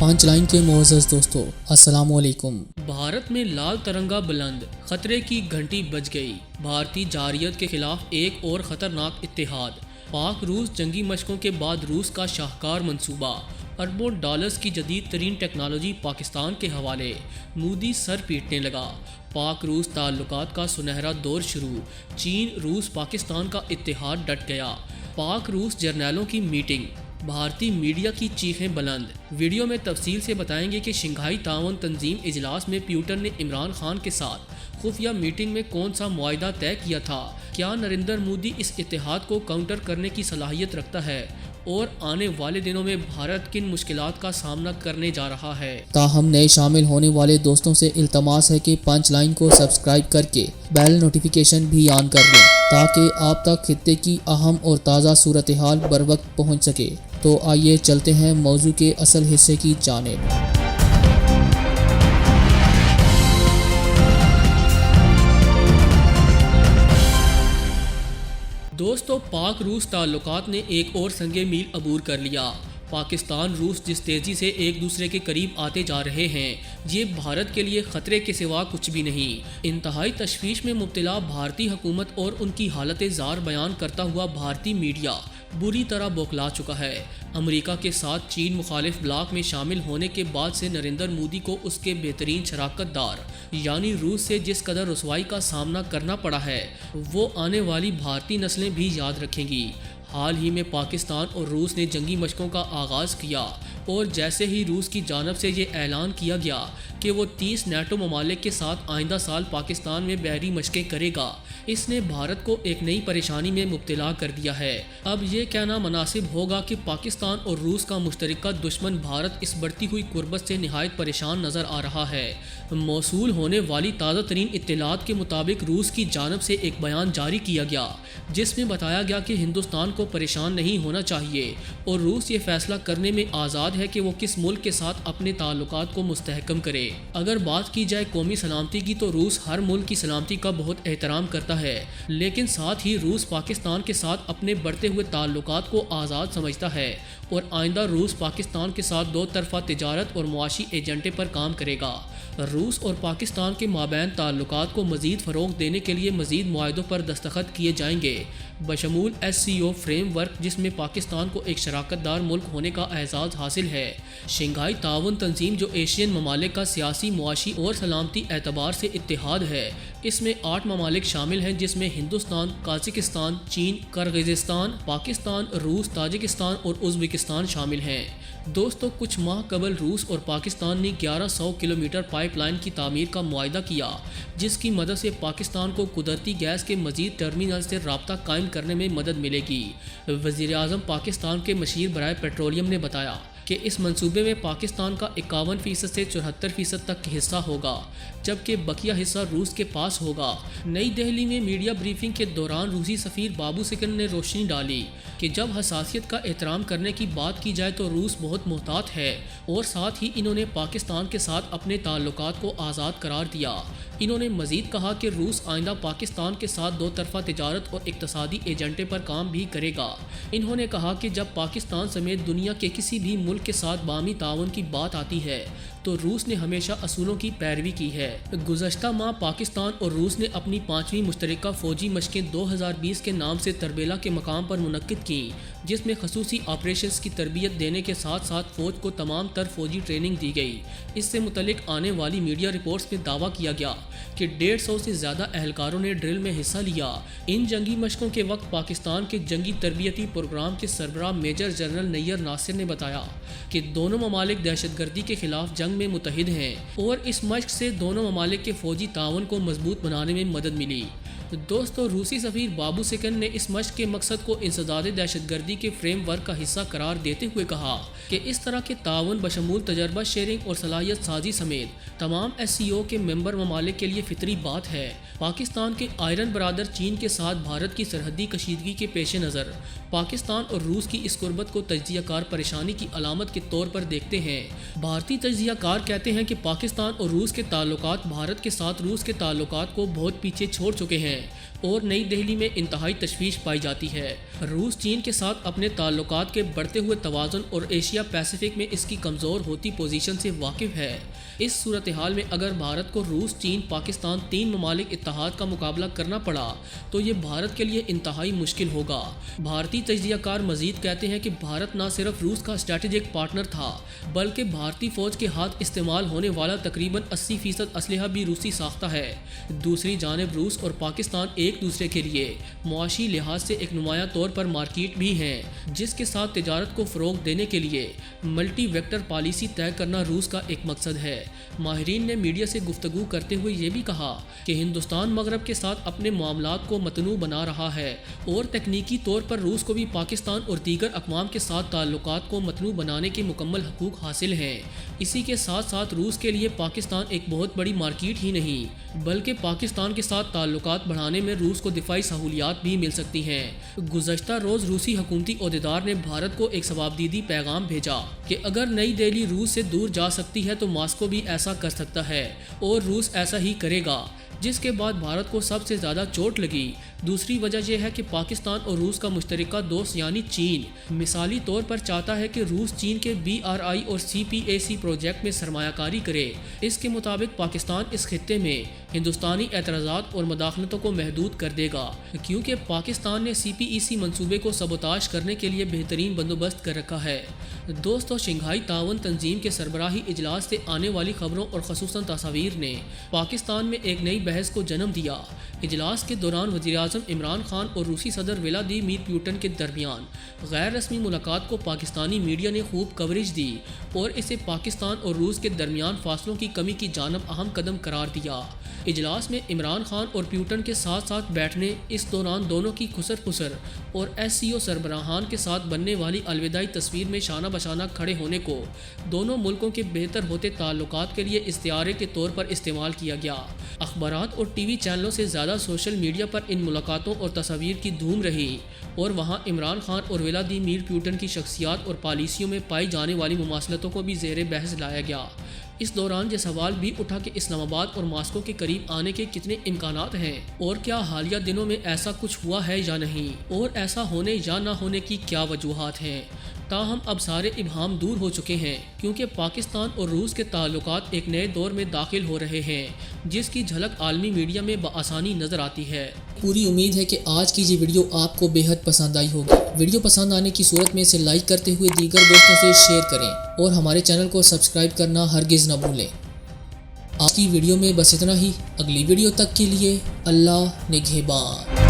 پانچ لائن کے معزز دوستو، السلام علیکم۔ بھارت میں لال ترنگا بلند، خطرے کی گھنٹی بج گئی۔ بھارتی جارحیت کے خلاف ایک اور خطرناک اتحاد۔ پاک روس جنگی مشقوں کے بعد روس کا شاہکار منصوبہ، اربوں ڈالرز کی جدید ترین ٹیکنالوجی پاکستان کے حوالے۔ مودی سر پیٹنے لگا، پاک روس تعلقات کا سنہرا دور شروع۔ چین روس پاکستان کا اتحاد ڈٹ گیا۔ پاک روس جرنیلوں کی میٹنگ، بھارتی میڈیا کی چیخیں بلند۔ ویڈیو میں تفصیل سے بتائیں گے کہ شنگھائی تعاون تنظیم اجلاس میں پیوٹن نے عمران خان کے ساتھ خفیہ میٹنگ میں کون سا معاہدہ طے کیا تھا، کیا نریندر مودی اس اتحاد کو کاؤنٹر کرنے کی صلاحیت رکھتا ہے، اور آنے والے دنوں میں بھارت کن مشکلات کا سامنا کرنے جا رہا ہے۔ تاہم نئے شامل ہونے والے دوستوں سے التماس ہے کہ پانچ لائن کو سبسکرائب کر کے بیل نوٹیفیکیشن بھی آن کر دیں تاکہ آپ تک خطے کی اہم اور تازہ صورتحال بروقت پہنچ سکے۔ تو آئیے چلتے ہیں موضوع کے اصل حصے کی جانب۔ دوستو، پاک روس تعلقات نے ایک اور سنگ میل عبور کر لیا۔ پاکستان روس جس تیزی سے ایک دوسرے کے قریب آتے جا رہے ہیں، یہ بھارت کے لیے خطرے کے سوا کچھ بھی نہیں۔ انتہائی تشویش میں مبتلا بھارتی حکومت اور ان کی حالت زار بیان کرتا ہوا بھارتی میڈیا بری طرح بوکھلا چکا ہے۔ امریکہ کے ساتھ چین مخالف بلاک میں شامل ہونے کے بعد سے نریندر مودی کو اس کے بہترین شراکت دار یعنی روس سے جس قدر رسوائی کا سامنا کرنا پڑا ہے، وہ آنے والی بھارتی نسلیں بھی یاد رکھیں گی۔ حال ہی میں پاکستان اور روس نے جنگی مشقوں کا آغاز کیا، اور جیسے ہی روس کی جانب سے یہ اعلان کیا گیا کہ وہ 30 نیٹو ممالک کے ساتھ آئندہ سال پاکستان میں بحری مشقیں کرے گا، اس نے بھارت کو ایک نئی پریشانی میں مبتلا کر دیا ہے۔ اب یہ کہنا مناسب ہوگا کہ پاکستان اور روس کا مشترکہ دشمن بھارت اس بڑھتی ہوئی قربت سے نہایت پریشان نظر آ رہا ہے۔ موصول ہونے والی تازہ ترین اطلاعات کے مطابق روس کی جانب سے ایک بیان جاری کیا گیا جس میں بتایا گیا کہ ہندوستان کو پریشان نہیں ہونا چاہیے، اور روس یہ فیصلہ کرنے میں آزاد ہے کہ وہ کس ملک کے ساتھ اپنے تعلقات کو مستحکم کرے۔ اگر بات کی جائے قومی سلامتی کی تو روس ہر ملک کی سلامتی کا بہت احترام کرتا ہے، لیکن ساتھ ہی روس پاکستان کے ساتھ اپنے بڑھتے ہوئے تعلقات کو آزاد سمجھتا ہے، اور آئندہ روس پاکستان کے ساتھ دو طرفہ تجارت اور معاشی ایجنڈے پر کام کرے گا۔ روس اور پاکستان کے مابین تعلقات کو مزید فروغ دینے کے لیے مزید معاہدوں پر دستخط کیے جائیں گے، بشمول SCO فریم ورک، جس میں پاکستان کو ایک شراکت دار ملک ہونے کا اعزاز حاصل ہے۔ شنگھائی تعاون تنظیم جو ایشین ممالک کا سیاسی، معاشی اور سلامتی اعتبار سے اتحاد ہے، اس میں 8 ممالک شامل ہیں جس میں ہندوستان، قازقستان، چین، کرغزستان، پاکستان، روس، تاجکستان اور ازبکستان شامل ہیں۔ دوستو، کچھ ماہ قبل روس اور پاکستان نے 1100 کلومیٹر پائپ لائن کی تعمیر کا معاہدہ کیا، جس کی مدد سے پاکستان کو قدرتی گیس کے مزید ٹرمینل سے رابطہ قائم کرنے میں مدد ملے گی۔ وزیر اعظم پاکستان کے مشیر برائے پیٹرولیم نے بتایا کہ اس منصوبے میں پاکستان کا 51% سے 74% تک حصہ ہوگا، جبکہ بقیہ حصہ روس کے پاس ہوگا۔ نئی دہلی میں میڈیا بریفنگ کے دوران روسی سفیر بابو سکن نے روشنی ڈالی کہ جب حساسیت کا احترام کرنے کی بات کی جائے تو روس بہت محتاط ہے، اور ساتھ ہی انہوں نے پاکستان کے ساتھ اپنے تعلقات کو آزاد قرار دیا۔ انہوں نے مزید کہا کہ روس آئندہ پاکستان کے ساتھ دو طرفہ تجارت اور اقتصادی ایجنڈے پر کام بھی کرے گا۔ انہوں نے کہا کہ جب پاکستان سمیت دنیا کے کسی بھی ملک کے ساتھ باہمی تعاون کی بات آتی ہے تو روس نے ہمیشہ اصولوں کی پیروی کی ہے۔ گزشتہ ماہ پاکستان اور روس نے اپنی 5ویں مشترکہ فوجی مشقیں 2020 کے نام سے تربیلا کے مقام پر منعقد کیں، جس میں خصوصی آپریشنز کی تربیت دینے کے ساتھ ساتھ فوج کو تمام تر فوجی ٹریننگ دی گئی۔ اس سے متعلق آنے والی میڈیا رپورٹس میں دعویٰ کیا گیا کہ 150 سے زیادہ اہلکاروں نے ڈرل میں حصہ لیا۔ ان جنگی مشقوں کے وقت پاکستان کے جنگی تربیتی پروگرام کے سربراہ میجر جنرل نیر ناصر نے بتایا کہ دونوں ممالک دہشت گردی کے خلاف جنگ میں متحد ہیں، اور اس مشق سے دونوں ممالک کے فوجی تعاون کو مضبوط بنانے میں مدد ملی۔ دوستو، روسی سفیر بابو سکن نے اس مشق کے مقصد کو انسداد دہشت گردی کے فریم ورک کا حصہ قرار دیتے ہوئے کہا کہ اس طرح کے تعاون بشمول تجربہ شیئرنگ اور صلاحیت سازی سمیت تمام SCO کے ممبر ممالک کے لیے فطری بات ہے۔ پاکستان کے آئرن برادر چین کے ساتھ بھارت کی سرحدی کشیدگی کے پیش نظر پاکستان اور روس کی اس قربت کو تجزیہ کار پریشانی کی علامت کے طور پر دیکھتے ہیں۔ بھارتی تجزیہ کار کہتے ہیں کہ پاکستان اور روس کے تعلقات بھارت کے ساتھ روس کے تعلقات کو بہت پیچھے چھوڑ چکے ہیں۔ ہیں اور نئی دہلی میں انتہائی تشویش پائی جاتی ہے۔ روس چین کے ساتھ اپنے تعلقات کے بڑھتے ہوئے توازن اور ایشیا پیسیفک میں اس کی کمزور ہوتی پوزیشن سے واقف ہے۔ اس صورتحال میں اگر بھارت کو روس، چین، پاکستان 3 ممالک اتحاد کا مقابلہ کرنا پڑا تو یہ بھارت کے لیے انتہائی مشکل ہوگا۔ بھارتی تجزیہ کار مزید کہتے ہیں کہ بھارت نہ صرف روس کا اسٹریٹجک پارٹنر تھا بلکہ بھارتی فوج کے ہاتھ استعمال ہونے والا تقریباً 80% اسلحہ بھی روسی ساختہ ہے۔ دوسری جانب روس اور پاکستان ایک دوسرے کے لیے معاشی لحاظ سے ایک نمایاں طور پر مارکیٹ بھی ہیں، جس کے ساتھ تجارت کو فروغ دینے کے لیے ملٹی ویکٹر پالیسی طے کرنا روس کا ایک مقصد ہے۔ ماہرین نے میڈیا سے گفتگو کرتے ہوئے یہ بھی کہا کہ ہندوستان مغرب کے ساتھ اپنے معاملات کو متنوع بنا رہا ہے اور تکنیکی طور پر روس کو بھی پاکستان اور دیگر اقوام کے ساتھ تعلقات کو متنوع بنانے کے مکمل حقوق حاصل ہیں۔ اسی کے ساتھ ساتھ روس کے لیے پاکستان ایک بہت بڑی مارکیٹ ہی نہیں بلکہ پاکستان کے ساتھ تعلقات بڑھانے میں روس کو دفاعی سہولیات بھی مل سکتی ہیں۔ گزشتہ روز روسی حکومتی عہدیدار نے بھارت کو ایک ثوابدیدی پیغام بھیجا کہ اگر نئی دہلی روس سے دور جا سکتی ہے تو ماسکو بھی ایسا کر سکتا ہے اور روس ایسا ہی کرے گا، جس کے بعد بھارت کو سب سے زیادہ چوٹ لگی۔ دوسری وجہ یہ ہے کہ پاکستان اور روس کا مشترکہ دوست یعنی چین مثالی طور پر چاہتا ہے کہ روس چین کے BRI اور CPAC پروجیکٹ میں سرمایہ کاری کرے۔ اس کے مطابق پاکستان اس خطے میں ہندوستانی اعتراضات اور مداخلتوں کو محدود کر دے گا، کیونکہ پاکستان نے CPEC منصوبے کو سبوتاژ کرنے کے لیے بہترین بندوبست کر رکھا ہے۔ دوستو، شنگھائی تعاون تنظیم کے سربراہی اجلاس سے آنے والی خبروں اور خصوصاً تصاویر نے پاکستان میں ایک نئی بحث کو جنم دیا۔ اجلاس کے دوران وزیراعظم عمران خان اور روسی صدر ولادیمیر پوٹن کے درمیان غیر رسمی ملاقات کو پاکستانی میڈیا نے خوب کوریج دی اور اسے پاکستان اور روس کے درمیان فاصلوں کی کمی کی جانب اہم قدم قرار دیا۔ اجلاس میں عمران خان اور پوٹن کے ساتھ ساتھ بیٹھنے، اس دوران دونوں کی خسر پسر اور SCO سربراہان کے ساتھ بننے والی الوداعی تصویر میں شانہ بشانہ کھڑے ہونے کو دونوں ملکوں کے بہتر ہوتے تعلقات کے لیے استعارے کے طور پر استعمال کیا گیا۔ اخبارات اور ٹی وی چینلوں سے زیادہ سوشل میڈیا پر ان ملاقاتوں اور تصاویر کی دھوم رہی اور وہاں عمران خان اور ولادیمیر پوٹن کی شخصیات اور پالیسیوں میں پائی جانے والی مماثلتوں کو بھی زیر بحث لایا گیا۔ اس دوران یہ سوال بھی اٹھا کہ اسلام آباد اور ماسکو کے قریب آنے کے کتنے امکانات ہیں اور کیا حالیہ دنوں میں ایسا کچھ ہوا ہے یا نہیں، اور ایسا ہونے یا نہ ہونے کی کیا وجوہات ہیں۔ تاہم اب سارے ابہام دور ہو چکے ہیں کیونکہ پاکستان اور روس کے تعلقات ایک نئے دور میں داخل ہو رہے ہیں، جس کی جھلک عالمی میڈیا میں بآسانی نظر آتی ہے۔ پوری امید ہے کہ آج کی یہ ویڈیو آپ کو بے حد پسند آئی ہوگی۔ ویڈیو پسند آنے کی صورت میں اسے لائک کرتے ہوئے دیگر دوستوں سے شیئر کریں اور ہمارے چینل کو سبسکرائب کرنا ہرگز نہ بھولیں۔ آج کی ویڈیو میں بس اتنا ہی۔ اگلی ویڈیو تک کے لیے اللہ نگہبان۔